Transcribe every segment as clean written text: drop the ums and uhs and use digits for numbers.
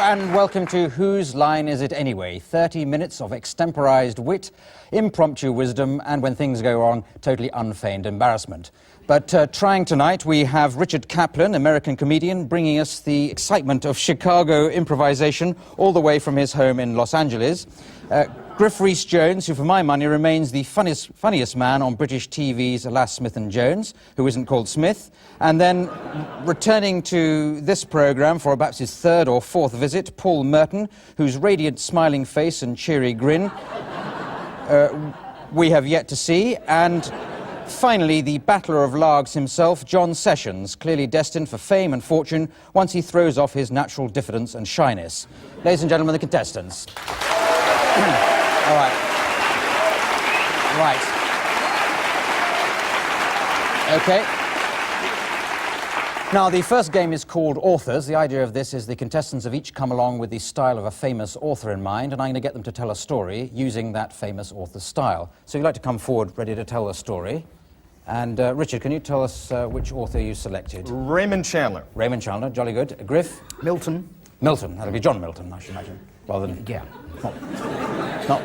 and welcome to Whose Line Is It Anyway? 30 minutes of extemporized wit, impromptu wisdom, and when things go wrong, totally unfeigned embarrassment. But trying tonight, we have Richard Kaplan, American comedian, bringing us the excitement of Chicago improvisation all the way from his home in Los Angeles. Griff Rhys-Jones, who for my money remains the funniest man on British TV's Alas, Smith and Jones, who isn't called Smith. And then returning to this programme for perhaps his third or fourth visit, Paul Merton, whose radiant smiling face and cheery grin we have yet to see. And finally, the battler of Largs himself, John Sessions, clearly destined for fame and fortune once he throws off his natural diffidence and shyness. Ladies and gentlemen, the contestants. All right. Right. Okay. Now, the first game is called Authors. The idea of this is the contestants have each come along with the style of a famous author in mind, and I'm going to get them to tell a story using that famous author's style. So you'd like to come forward ready to tell a story. And Richard, can you tell us which author you selected? Raymond Chandler. Raymond Chandler, jolly good. Griff? Milton. Milton, that'll be John Milton, I should imagine, rather than... Yeah.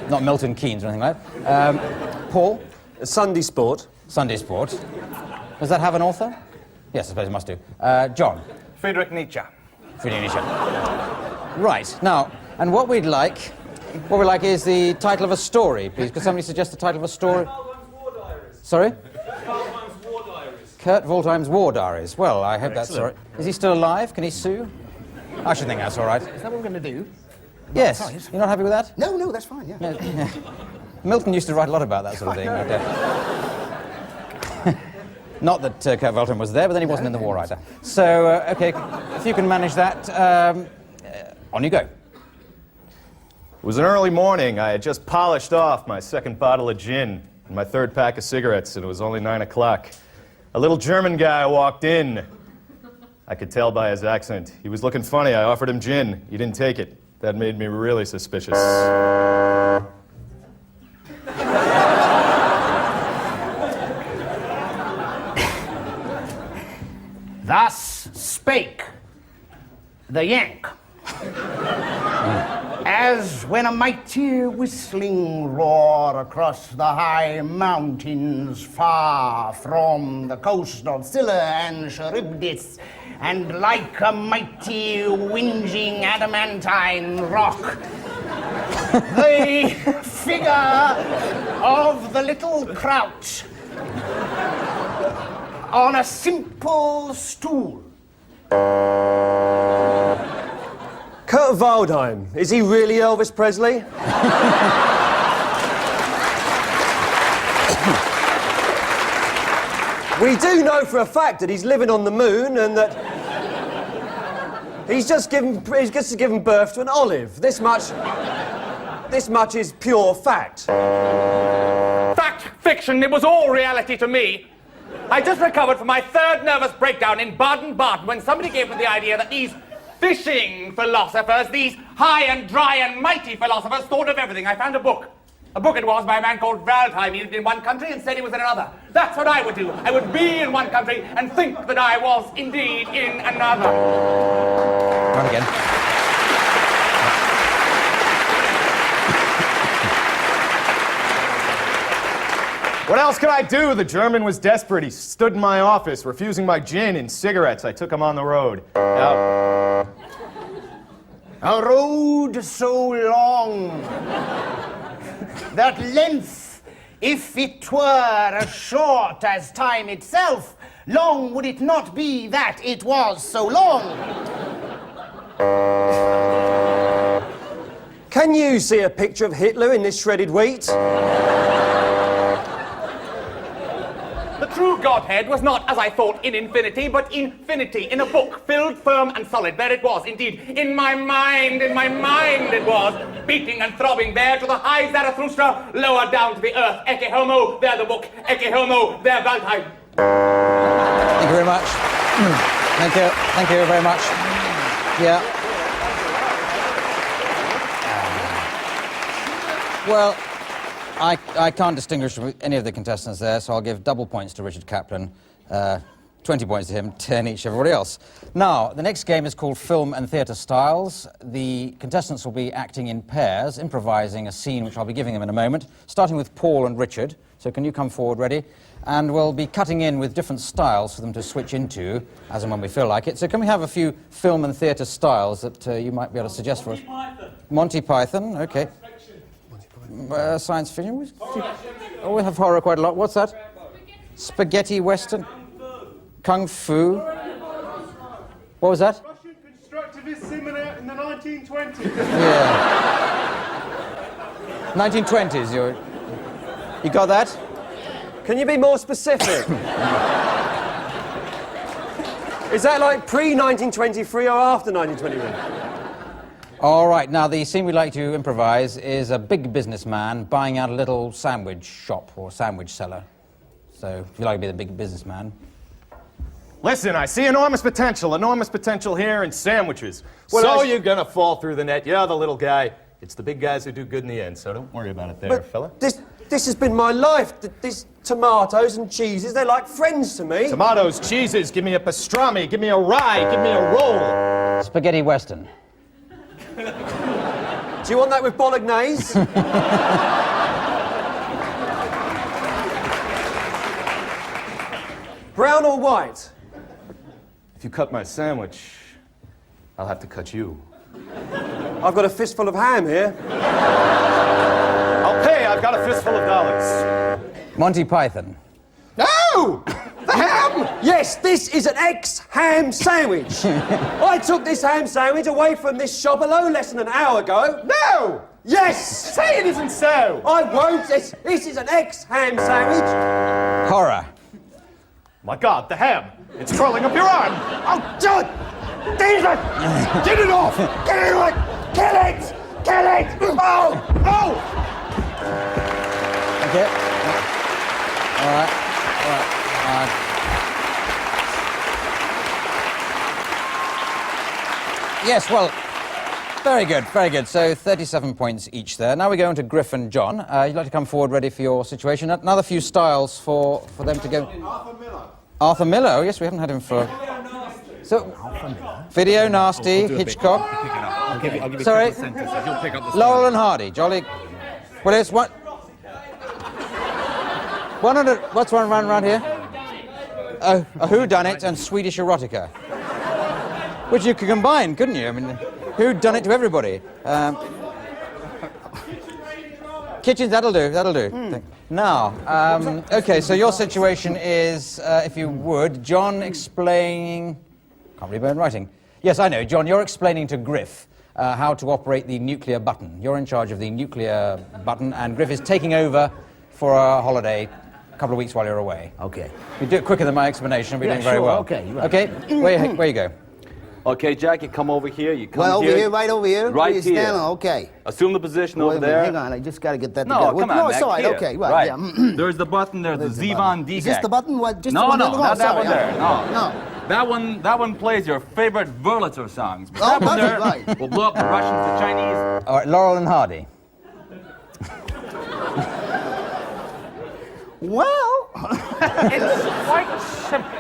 Not Milton Keynes or anything like that. Paul? Sunday Sport. Sunday Sport. Does that have an author? Yes, I suppose it must do. John? Friedrich Nietzsche. Friedrich Nietzsche. Right, now, and what we'd like is the title of a story, please. Could somebody suggest the title of a story? Kurt Waldheim's War Diaries. Sorry? Kurt Waldheim's War Diaries. Kurt Waldheim's War Diaries. Well, I hope that's all right. Is he still alive? Can he sue? I should think that's all right. Is that what we're going to do? Yes. Prize? You're not happy with that? No, that's fine, yeah. Yeah. Milton used to write a lot about that sort of thing. Not that Kurt Waldheim was there, but then he wasn't in the war either. So, OK, if you can manage that, on you go. It was an early morning. I had just polished off my second bottle of gin and my third pack of cigarettes, and it was only 9 o'clock. A little German guy walked in. I could tell by his accent. He was looking funny. I offered him gin. He didn't take it. That made me really suspicious. Thus spake the Yank. As when a mighty whistling roar across the high mountains far from the coast of Scylla and Charybdis, and like a mighty whinging adamantine rock, the figure of the little crouch on a simple stool. Kurt Waldheim. Is he really Elvis Presley? We do know for a fact that he's living on the moon and that he's just given birth to an olive. This much is pure fact. Fact, fiction, it was all reality to me. I just recovered from my third nervous breakdown in Baden-Baden when somebody gave me the idea that these fishing philosophers, these high and dry and mighty philosophers, thought of everything. I found a book. A book it was by a man called Waldheim. He lived in one country and said he was in another. That's what I would do. I would be in one country and think that I was indeed in another. Run again. What else could I do? The German was desperate. He stood in my office, refusing my gin and cigarettes. I took him on the road. Out. A road so long that length, if it were as short as time itself, long would it not be that it was so long. Can you see a picture of Hitler in this shredded wheat? The true Godhead was not, as I thought, in infinity, but infinity, in a book, filled, firm, and solid. There it was, indeed. In my mind it was, beating and throbbing there to the high Zarathustra, lower down to the earth. Ecce homo, there the book. Ecce homo, there Waldheim. Thank you very much. Thank you. Thank you very much. Yeah. Well, I can't distinguish any of the contestants there, so I'll give double points to Richard Kaplan. 20 points to him, 10 each to everybody else. Now, the next game is called Film and Theatre Styles. The contestants will be acting in pairs, improvising a scene which I'll be giving them in a moment, starting with Paul and Richard. So can you come forward, ready? And we'll be cutting in with different styles for them to switch into, as and when we feel like it. So can we have a few film and theatre styles that you might be able to suggest for us? Monty Python, okay. Science fiction? Oh, we have horror quite a lot. What's that? Spaghetti Western? Kung Fu? What was that? Russian constructivist cinema in the 1920s. Yeah. 1920s, you got that? Can you be more specific? Is that like pre-1923 or after 1921? All right, now the scene we'd like to improvise is a big businessman buying out a little sandwich shop or sandwich seller. So if you like to be the big businessman. Listen, I see enormous potential here in sandwiches. Well, So I- you're gonna fall through the net. You're the little guy. It's the big guys who do good in the end, so don't worry about it there, fella. This has been my life. These tomatoes and cheeses, they're like friends to me. Tomatoes, cheeses, give me a pastrami, give me a rye, give me a roll. Spaghetti Western. Do you want that with bolognese? Brown or white? If you cut my sandwich, I'll have to cut you. I've got a fistful of ham here. I'll pay, I've got a fistful of dollars. Monty Python. No! The ham! Yes, this is an ex-ham sandwich. I took this ham sandwich away from this shop no less than an hour ago. No! Yes! Say it isn't so! I won't. This is an ex-ham sandwich. Horror. My God, the ham! It's crawling up your arm! Oh, John! David! Get it off! Get it right! Kill it! Kill it! Oh! Oh! Okay. All right. Yes, well, very good, very good. So 37 points each there. Now we go on to Griff and John. You'd like to come forward ready for your situation. Another few styles for them to go. Arthur Miller. Arthur Miller, oh yes, we haven't had him for... So, Video Nasty, Hitchcock. I'll give you Sorry. a couple of sentences. You'll pick up the Laurel and Hardy, jolly... Well, it's what... 100... What's one run around here? A whodunit and Swedish erotica. Which you could combine, couldn't you? I mean, who'd done it to everybody? Kitchens, that'll do. Now, okay, so your situation is, if you would, John explaining... Can't read my own writing. Yes, I know. John, you're explaining to Griff how to operate the nuclear button. You're in charge of the nuclear button, and Griff is taking over for a holiday a couple of weeks while you're away. Okay. You do it quicker than my explanation, we're Yeah, doing very sure, well. okay, right. Okay, where you go? Okay, Jack, you come over here. You come Well, over here. here, right over here? Right Where you here. standing? Okay. Assume the position Wait over a minute, there. hang on, I just got to get that No, together. come on, No, Mac, sorry, here. okay, right, yeah. There's the button. There's the There's the Zevan button. DGAC. Is this the button? What? Just No, the one no, in the not that sorry, one there. No. No. That one plays your favorite Wurlitzer songs. But Oh, that one that's there right. will blow up the Russians, the Chinese. All right, Laurel and Hardy. Well, It's quite simple.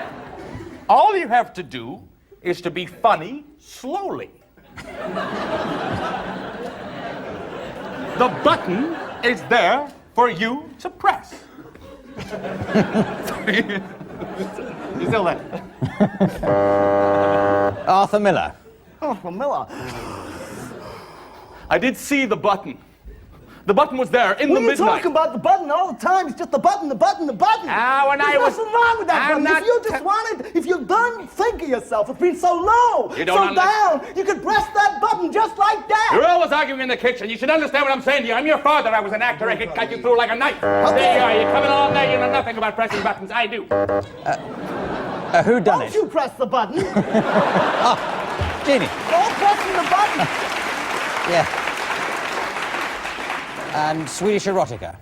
All you have to do is to be funny slowly. The button is there for you to press. You still there? Arthur Miller. oh, Miller. I did see the button. The button was there in What the are you midnight. talking about the button all the time? It's just the button, the button, the button. Ah, when I There's was- nothing wrong with that I'm button. not If you just wanted, if you're done thinking yourself, it's been so low, You don't so understand. down, you could press that button just like that. You're always arguing in the kitchen. You should understand what I'm saying to you. I'm your father. I was an actor. I could cut you through like a knife. There you are. You're coming along there. You know nothing about pressing buttons. I do. Who done Don't it? you press the button. Jeannie. Don't pressing the button. Yeah. And Swedish erotica.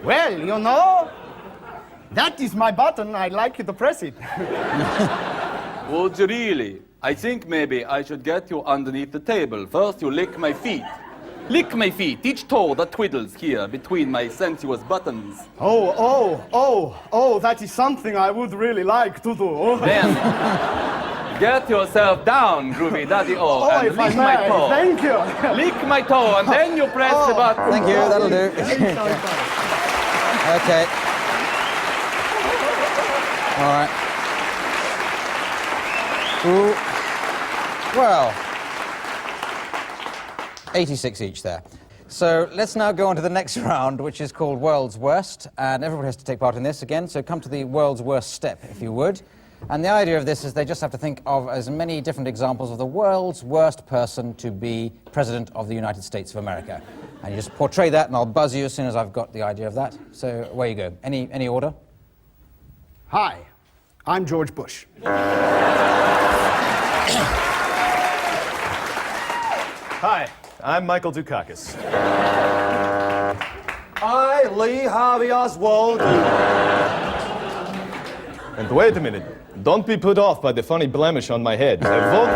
Well, you know, that is my button. I'd like you to press it. Would you really? I think maybe I should get you underneath the table. First, you lick my feet. Lick my feet, each toe that twiddles here between my sensuous buttons. Oh, that is something I would really like to do. Then, get yourself down, groovy daddy O, and if I lick my may, toe. thank you. Lick my toe, and then you press the button. Thank you, that'll do. Okay. All right. Ooh. Well, 86 each there. So let's now go on to the next round, which is called World's Worst, and everybody has to take part in this again, so come to the World's Worst step, if you would. And the idea of this is they just have to think of as many different examples of the world's worst person to be President of the United States of America. And you just portray that, and I'll buzz you as soon as I've got the idea of that. So away you go. Any order? Hi, I'm George Bush. Hi, I'm Michael Dukakis. I, Lee Harvey Oswald. And wait a minute, don't be put off by the funny blemish on my head. I vote...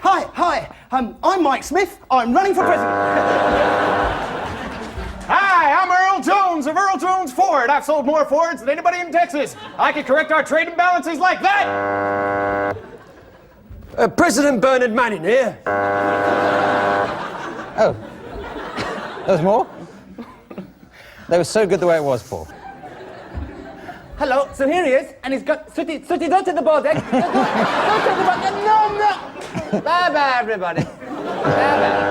Hi, I'm Mike Smith. I'm running for president. Hi, I'm Earl Jones of Earl Jones Ford. I've sold more Fords than anybody in Texas. I can correct our trade imbalances like that. President Bernard Manning here. Oh. There's more? They were so good the way it was, Paul. Hello, so here he is, and he's got sooty dirt in the ball deck. No. Bye-bye, everybody. Bye-bye.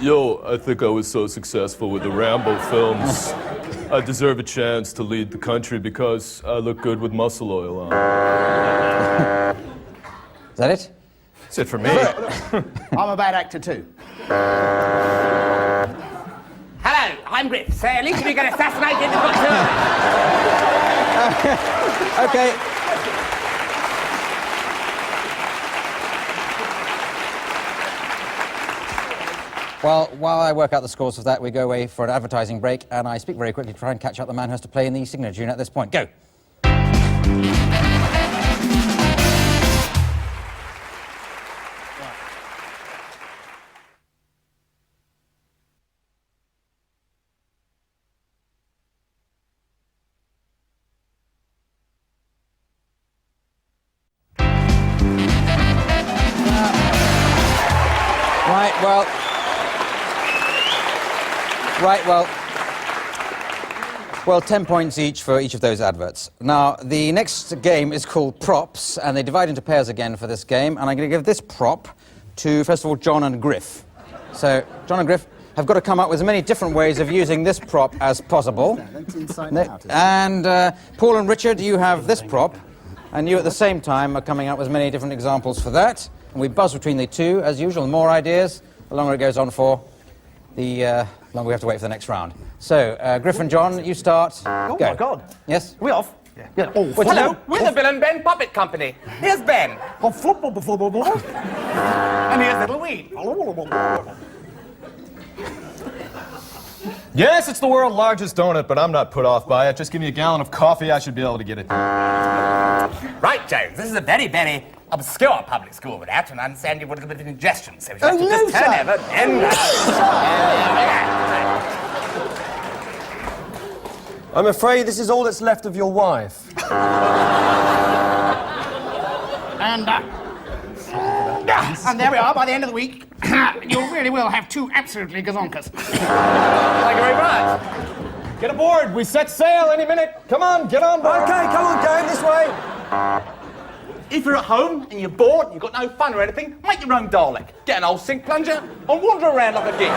Yo, I think I was so successful with the Rambo films. I deserve a chance to lead the country because I look good with muscle oil on. Is that it? That's it for me. I'm a bad actor, too. Hello, I'm Griff. So at least if you get assassinated, you've got to... Okay. Well, while I work out the scores of that, we go away for an advertising break, and I speak very quickly to try and catch up the man who has to play in the signature tune at this point. Go. Well, 10 points each for each of those adverts. Now, the next game is called Props, and they divide into pairs again for this game, and I'm going to give this prop to, first of all, John and Griff. So, John and Griff have got to come up with as many different ways of using this prop as possible. And Paul and Richard, you have this prop, and you at the same time are coming up with as many different examples for that. And we buzz between the two, as usual. The more ideas, the longer it goes on for, the longer we have to wait for the next round. So, Griff and John, you start. Oh, Go. my God. Yes? Are we off? Yeah. Oh, Hello, we're the Bill and Ben Puppet Company. Here's Ben. And here's little Wee. Yes, it's the world's largest donut, but I'm not put off by it. Just give me a gallon of coffee, I should be able to get it. Right, Jones, this is a very, very obscure public school with that, and I understand you've got a little bit of indigestion, so would you like to just turn over and... I'm afraid this is all that's left of your wife. And there we are, by the end of the week. You really will have two absolutely gazonkas. Thank you very much. Get aboard, we set sail any minute. Come on, get on board. Okay, come on, gang, this way. If you're at home and you're bored and you've got no fun or anything, make your own Dalek. Get an old sink plunger and wander around like a geek.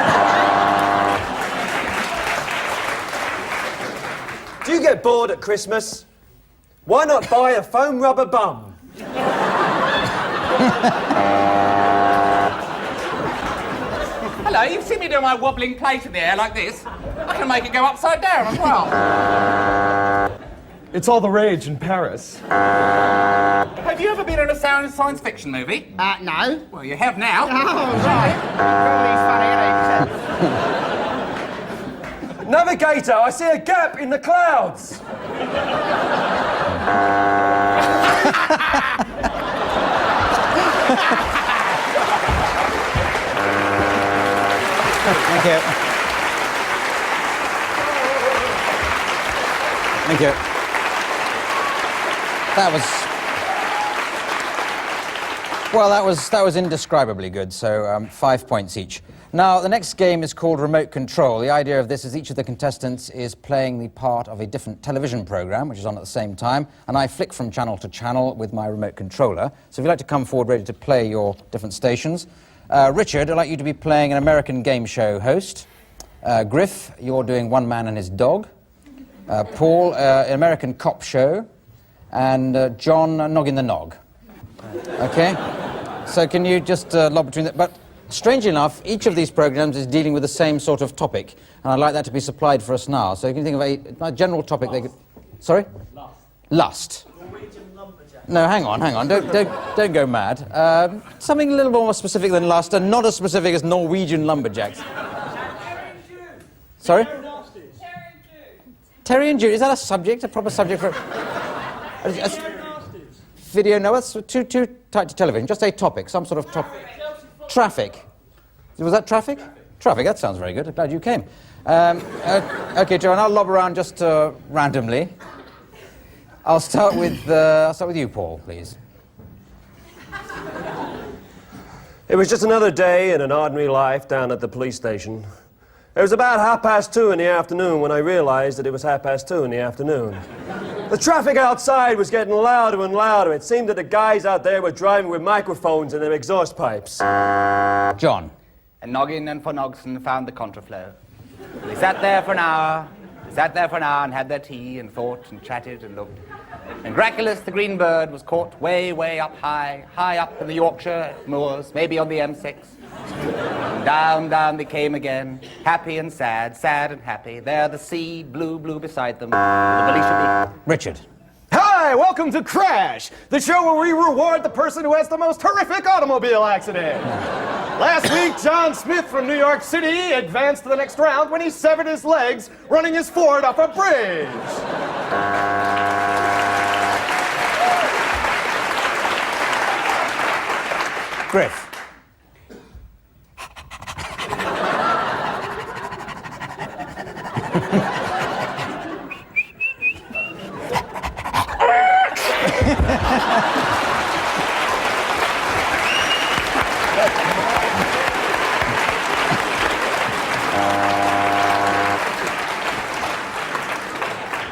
Do you get bored at Christmas? Why not buy a foam rubber bum? Hello, you've seen me do my wobbling plate in the air like this. I can make it go upside down as well. It's all the rage in Paris. Have you ever been in a science fiction movie? No. Well, you have now. Oh, right. Probably funny, ain't it? Navigator, I see a gap in the clouds. Thank you. Thank you. That was indescribably good, so 5 points each. Now, the next game is called Remote Control. The idea of this is each of the contestants is playing the part of a different television program, which is on at the same time, and I flick from channel to channel with my remote controller. So if you'd like to come forward ready to play your different stations. Richard, I'd like you to be playing an American game show host. Griff, you're doing One Man and His Dog. Paul, an American cop show. And John, Noggin the Nog. Okay? So can you just lob between that? But strangely enough, each of these programs is dealing with the same sort of topic, and I'd like that to be supplied for us now. So you can think of a general topic. They could... Sorry? Lust. No, hang on. Don't go mad. Something a little more specific than lust, and not as specific as Norwegian lumberjacks. Sorry? Terry and Jude. Is that a subject? A proper subject for... Video? No, that's too tight to television. Just a topic, some sort of topic. Traffic. Was that traffic? Traffic. That sounds very good. I'm glad you came. Okay, Joanne, I'll lob around just randomly. I'll start with you, Paul, please. It was just another day in an ordinary life down at the police station. It was about 2:30 in the afternoon when I realized that it was 2:30 in the afternoon. The traffic outside was getting louder and louder. It seemed that the guys out there were driving with microphones in their exhaust pipes. John. And Noggin and von Ogson found the contraflow. They sat there for an hour. And had their tea and thought and chatted and looked. And Graculus the green bird was caught way up high up in the Yorkshire moors, maybe on the M6. And down they came again, happy and sad and happy. There the sea, blue beside them. The Belisha Beacon. Richard. Hi, welcome to Crash, the show where we reward the person who has the most horrific automobile accident. Last week, John Smith from New York City advanced to the next round when he severed his legs running his Ford off a bridge. Griff.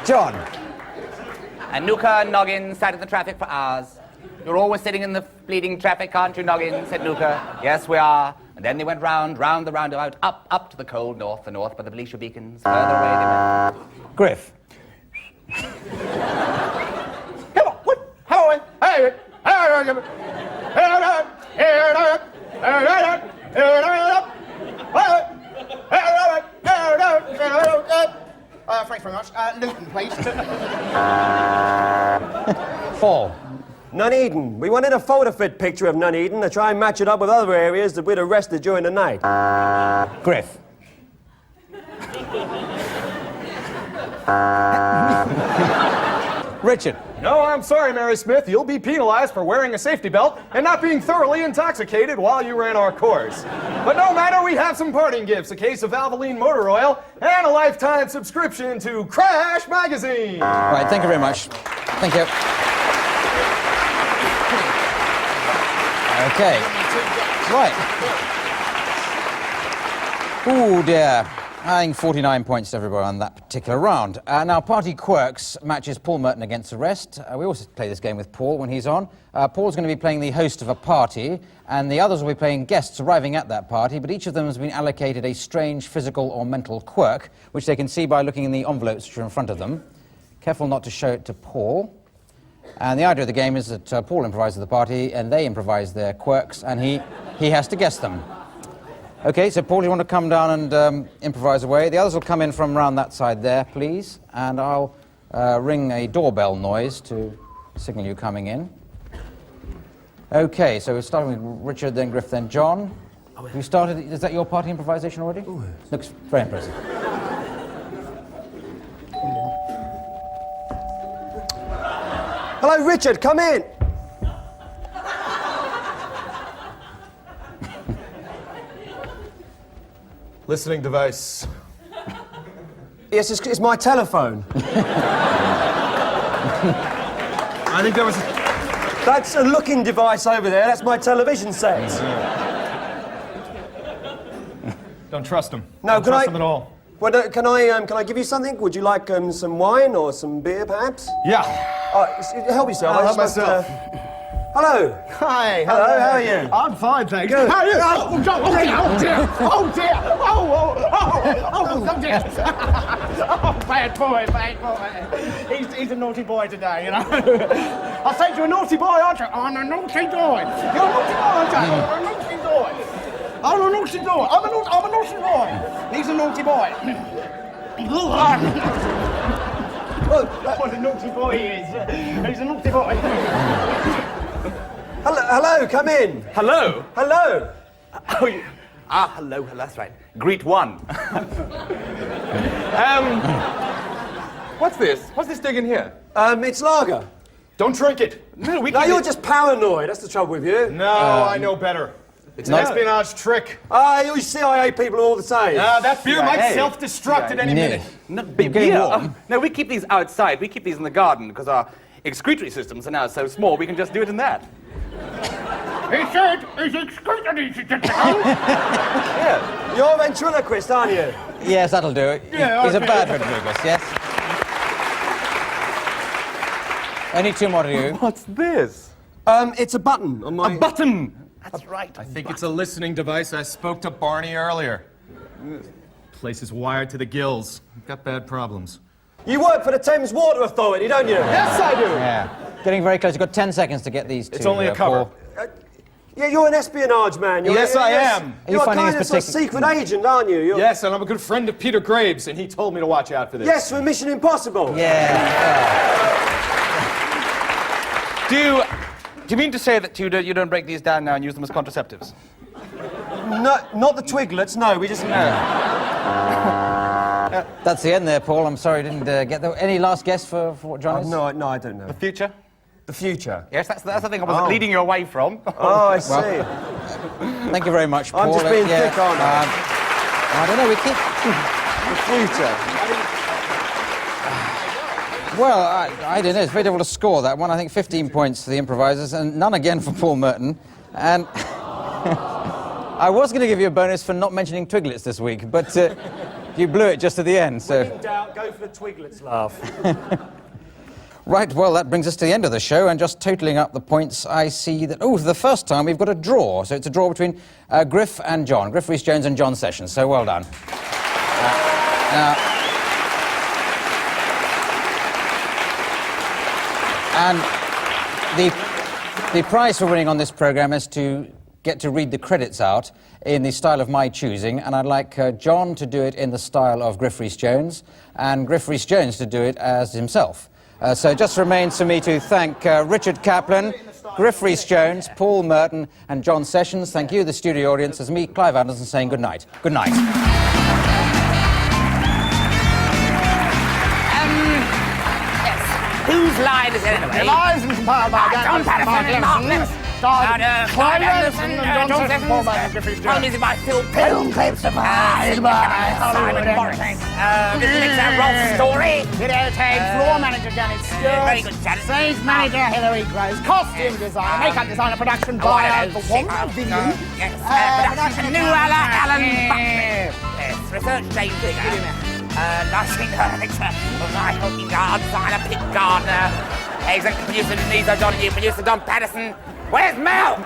John. And Nuka and Noggin sat in the traffic for hours. You're always sitting in the bleeding traffic, aren't you, Noggin? Said Nuka. Yes, we are. And then they went round the roundabout, up to the cold north, the north by the Belisha beacons. Further away they went. Griff. Come on, what? How are Thanks very much. Luton, please. Paul. Nuneaton. We wanted a photo fit picture of Nuneaton to try and match it up with other areas that we'd arrested during the night. Griff. Richard. No, I'm sorry, Mary Smith. You'll be penalized for wearing a safety belt and not being thoroughly intoxicated while you ran our course. But no matter, we have some parting gifts, a case of Valvoline motor oil, and a lifetime subscription to Crash Magazine. All right, thank you very much. Thank you. Okay. Right. Oh, dear. I think 49 points to everybody on that particular round. Now, Party Quirks matches Paul Merton against the rest. We also play this game with Paul when he's on. Paul's going to be playing the host of a party, and the others will be playing guests arriving at that party, but each of them has been allocated a strange physical or mental quirk, which they can see by looking in the envelopes which are in front of them. Careful not to show it to Paul. And the idea of the game is that Paul improvises the party, and they improvise their quirks, and he has to guess them. Okay, so Paul, you want to come down and improvise away? The others will come in from round that side there, please. And I'll ring a doorbell noise to signal you coming in. Okay, so we're starting with Richard, then Griff, then John. You started, is that your party improvisation already? Ooh. Looks very impressive. Hello, Richard, come in. Listening device. Yes, it's my telephone. I think that was... That's a looking device over there. That's my television set. Don't trust him. No, Don't can trust I- him at all. Well, can I give you something? Would you like some wine or some beer, perhaps? Yeah. Help yourself. I'll I help just must, myself. Hello. Hi. Hello, how are you? I'm fine, thanks. Good. How are you? Oh, dear. Oh, dear. Oh, dear. Oh, dear. Oh, bad boy. He's a naughty boy today, you know. I said you're a naughty boy, aren't you? I'm a naughty boy. You're a naughty boy, aren't you? I'm a naughty boy. I'm a naughty boy. I'm a naughty boy. He's a naughty boy. What a naughty boy he is. He's a naughty boy. Hello, come in. Hello? Hello. Hello, that's right. Greet one. What's this? What's this doing in here? It's lager. Don't drink it. No, we No, keep you're it- just paranoid. That's the trouble with you. No, I know better. It's an espionage trick. You CIA people all the same. That beer might Hey. self-destruct at any minute. No, getting beer. warm. No, we keep these outside. We keep these in the garden because our excretory systems are now so small we can just do it in that. He said he's excretory system. You're a ventriloquist, aren't you? Yes, that'll do it. Yeah, He's a okay. bad ventriloquist, yes. Only two more to do. What's this? It's a button on my... A button. That's right. I think it's a listening device. I spoke to Barney earlier. Place is wired to the gills. We've got bad problems. You work for the Thames Water Authority, don't you? Yes, I do. Yeah. Getting very close. You've got 10 seconds to get these two. It's only a cover. Paul. Yeah, you're an espionage man. Yes, I am. Are you You're a finding kind this of sort of particular- secret agent, aren't you? Yes, and I'm a good friend of Peter Graves, and he told me to watch out for this. Yes, for Mission Impossible. Yeah. Do you mean to say that you don't break these down now and use them as contraceptives? No, not the Twiglets, no, we just... That's the end there, Paul. I'm sorry I didn't get there. Any last guess for what John is? No, I don't know. The future? The future. Yes, that's the thing I was leading you away from. Oh, I see. Thank you very much, Paul. I'm just being thick, aren't I? I don't know, we keep... The future. Well, I don't know. It's very difficult to score that one. I think 15 points for the improvisers and none again for Paul Merton. And I was going to give you a bonus for not mentioning Twiglets this week, but you blew it just at the end. So. In doubt, go for the Twiglets laugh. Right, well, that brings us to the end of the show, and just totalling up the points, I see that, for the first time, we've got a draw. So it's a draw between Griff and John. Griff Rhys-Jones and John Sessions, so well done. And the prize for winning on this programme is to get to read the credits out in the style of my choosing, and I'd like John to do it in the style of Griff Rhys-Jones, and Griff Rhys-Jones to do it as himself. So it just remains for me to thank Richard Kaplan, Griff Rhys-Jones, Paul Merton, and John Sessions. Thank you, the studio audience, as me, Clive Anderson, saying good night. Good night. Whose line is it anyway? Lies inspired by John Patterson, Mark Lewis, Clive Anderson, and John Sessions, Paul Merton, Griff Rhys-Jones. Home music by Phil Film clips supplied by Simon Morrison. This is a Rolf Story. Videotape, floor manager Janet Stewart. Very good, Janet. Stage manager Hilary Groves. Costume designer, makeup designer, production buyer for one billion. Yes, production new Alan Buckley. Yes, research James Digger. Lighting director, Michael Yard, designer Pete Gardner. Executive producer Denise O'Donoghue, producer Don Patterson. Where's Mel?